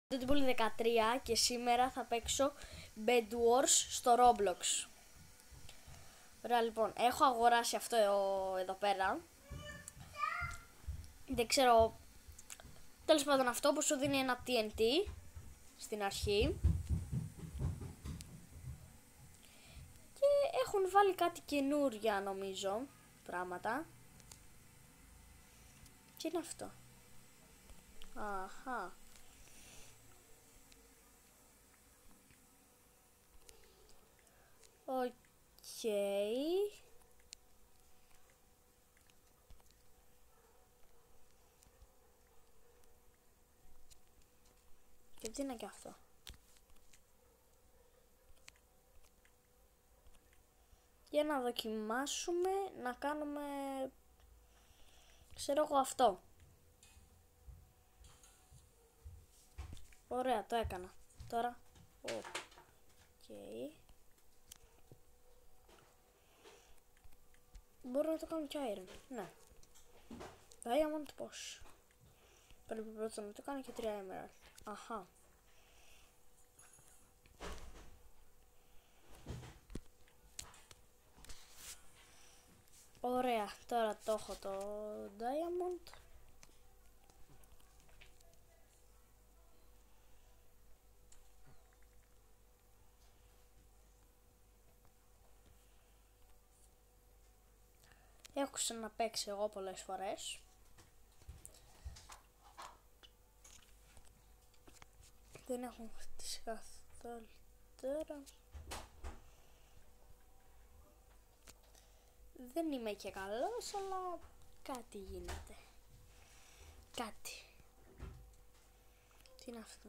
Το Τύπολη 13 και σήμερα θα παίξω Bed Wars στο Roblox. Ωραία, λοιπόν, έχω αγοράσει αυτό εδώ πέρα. Δεν ξέρω. Τέλος πάντων, αυτό που σου δίνει ένα TNT στην αρχή. Και έχουν βάλει κάτι καινούρια, νομίζω, πράγματα. Τι είναι αυτό? Αχα. Οκ. Και τι είναι και αυτό? Για να δοκιμάσουμε να κάνουμε, ξέρω εγώ, αυτό. Ωραία, το έκανα. Τώρα, μπορώ να το κάνω και iron, ναι. Diamond πώς? Πρέπει πρώτα να το κάνω και 3 emerald. Αχα. Ωραία, τώρα το έχω το diamond. Έχω ξαναπαίξει εγώ πολλές φορές. Δεν έχω χτίσει καθόλου τώρα. Δεν είμαι και καλός, αλλά κάτι γίνεται. Κάτι. Τι είναι αυτό?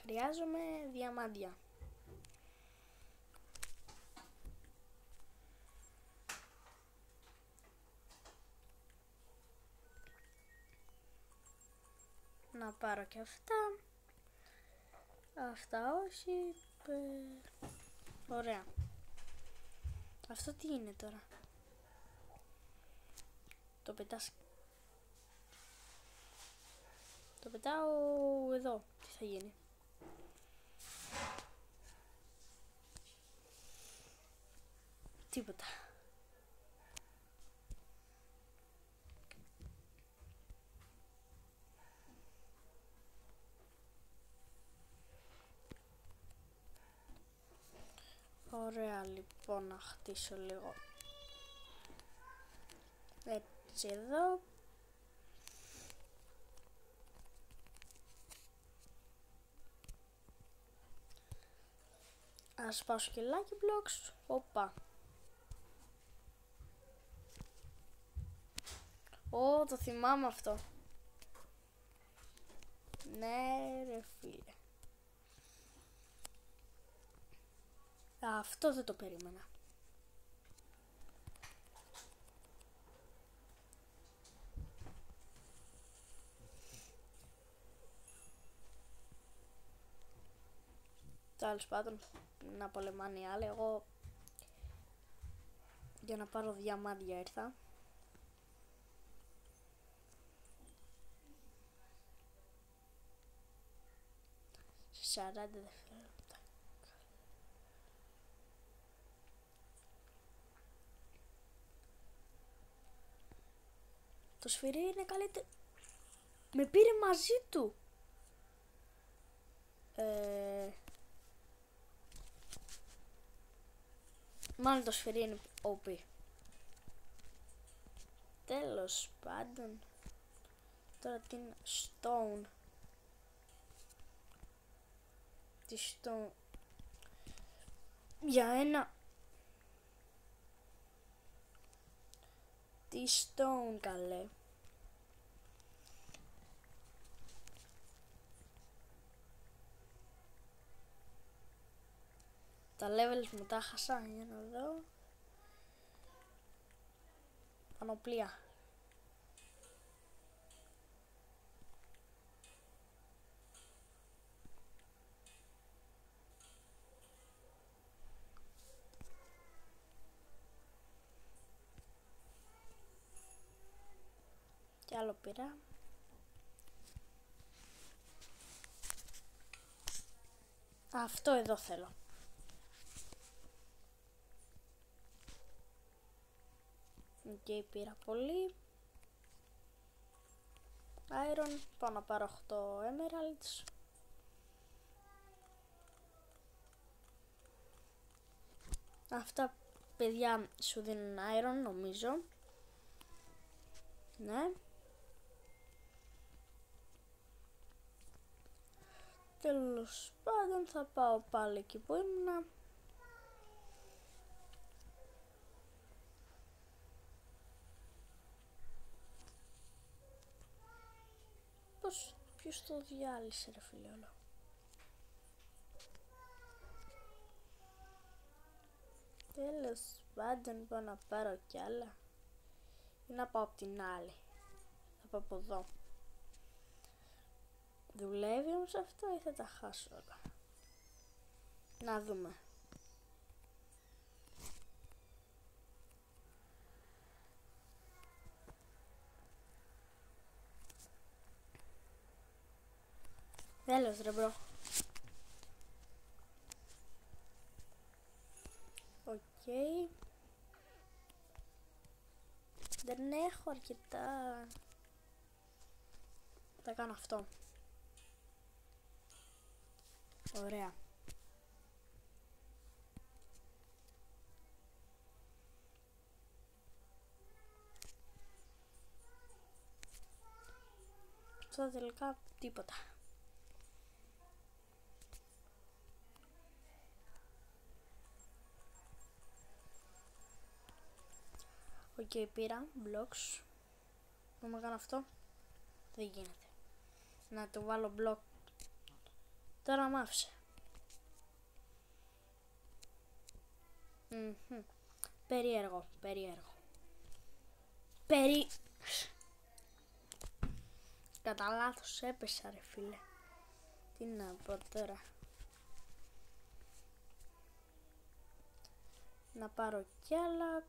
Χρειάζομαι διαμάντια. Να πάρω και αυτά. Αυτά όχι. Ωραία. Αυτό τι είναι τώρα? Το πετάς. Το πετάω εδώ. Τι θα γίνει? Τίποτα. Ωραία, λοιπόν, να χτίσω λίγο έτσι εδώ. Ας πάω σκελάκι blocks. Οπα. Το θυμάμαι αυτό. Ναι ρε φίλε. Αυτό δεν το περίμενα. Τέλος πάντων, να πολεμάνε οι άλλοι. Εγώ για να πάρω διαμάντια ήρθα. Σε 40 δευτερόλεπτα. Το σφυρί είναι καλύτερο. Με πήρε μαζί του. Μάλλον το σφυρί είναι OP. Τέλος πάντων. Τώρα τι είναι? Stone. Τι stone? Για ένα. Τι stone καλέ? Τα levels μου τα χάσα, για να δω. Πανοπλία. άλλο πήρα. Αυτό εδώ θέλω. Και πήρα πολύ. Iron, πάω να πάρω 8 emeralds. Αυτά παιδιά σου δίνουν iron νομίζω. Ναι. Τέλος πάντων θα πάω πάλι εκεί που ήμουνα. Ποιος το διάλυσε ρε φίλε όλο. Τέλος πάντων πάω να πάρω κι άλλα. Ή να πάω απ' την άλλη. Θα πάω από εδώ. Δουλεύει όμως αυτό ή θα τα χάσω όλα. Να δούμε. Τέλος ρε μπρο. Οκ. Δεν έχω αρκετά. Θα κάνω αυτό. Ωραία. Αυτό τελικά τίποτα. Οκ, πήρα blocks. Μπορούμε να κάνω αυτό. Δεν γίνεται. Να το βάλω block. Τώρα μ' άφησε. Περίεργο. Κατά λάθος έπεσα ρε φίλε. Τι να πω τώρα. Να πάρω κι άλλα.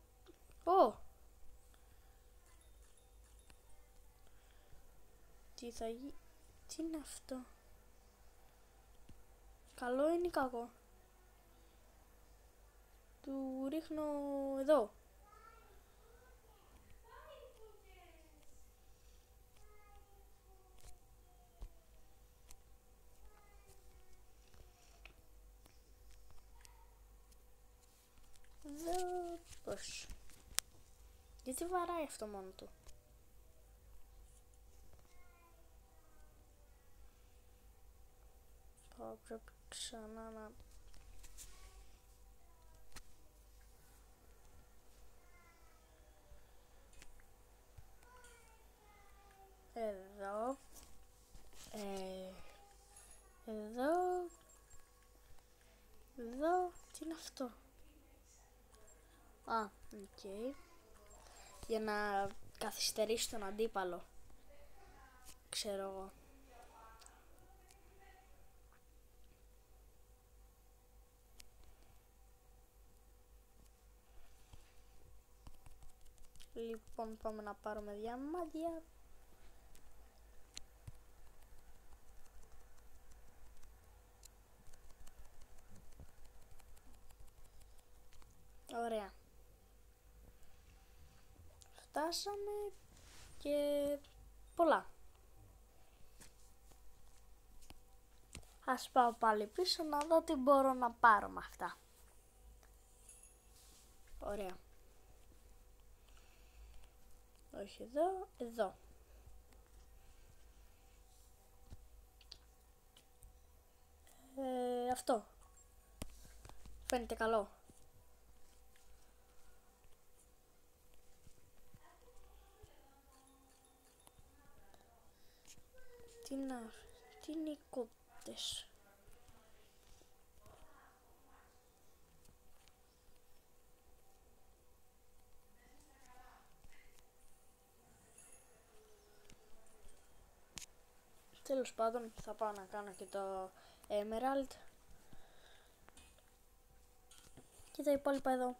Τι θα γίνει. Τι είναι αυτό. Καλό είναι ή κακό. Του ρίχνω εδώ. Εδώ πώς. Γιατί βαράει αυτό μόνο του. Πρέπει ξανά να... Εδώ. Εδώ. Τι είναι αυτό. Οκ. Για να καθυστερήσει τον αντίπαλο. Ξέρω εγώ. Λοιπόν, πάμε να πάρουμε διαμάντια. Ωραία. Φτάσαμε και πολλά. Ας πάω πάλι πίσω να δω τι μπορώ να πάρω με αυτά. Ωραία. Όχι εδώ, εδώ. Αυτό. Φαίνεται καλό. Τι είναι οι κότες. Τέλος πάντων θα πάω να κάνω και το Emerald και τα υπόλοιπα εδώ.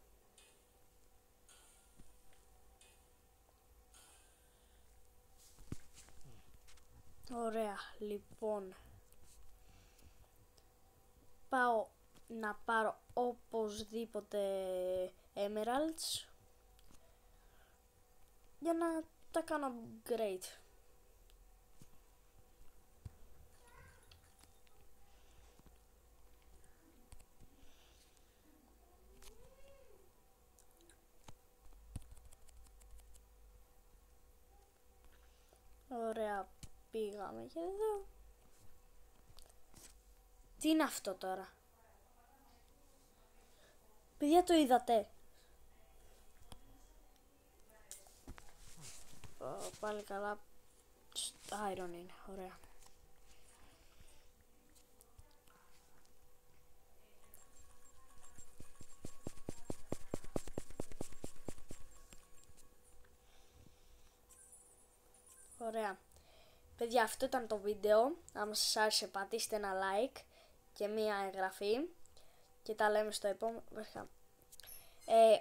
Ωραία, λοιπόν. Πάω να πάρω οπωσδήποτε Emeralds για να τα κάνω upgrade. Ωραία, πήγαμε και εδώ. Τι είναι αυτό τώρα? Παιδιά, το είδατε? Πάλι καλά. Iron είναι, ωραία. Ωραία. Παιδιά, αυτό ήταν το βίντεο. Αν σας άρεσε πατήστε ένα like και μία εγγραφή. Και τα λέμε στο επόμενο.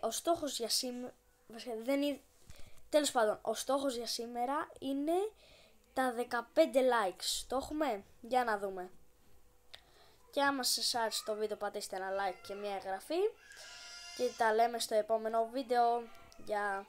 Ο στόχος για σήμερα... Τέλος πάντων, ο στόχος για σήμερα είναι τα 15 likes. Το έχουμε? Για να δούμε. Και άμα σας άρεσε το βίντεο πατήστε ένα like και μία εγγραφή. Και τα λέμε στο επόμενο βίντεο. Γεια.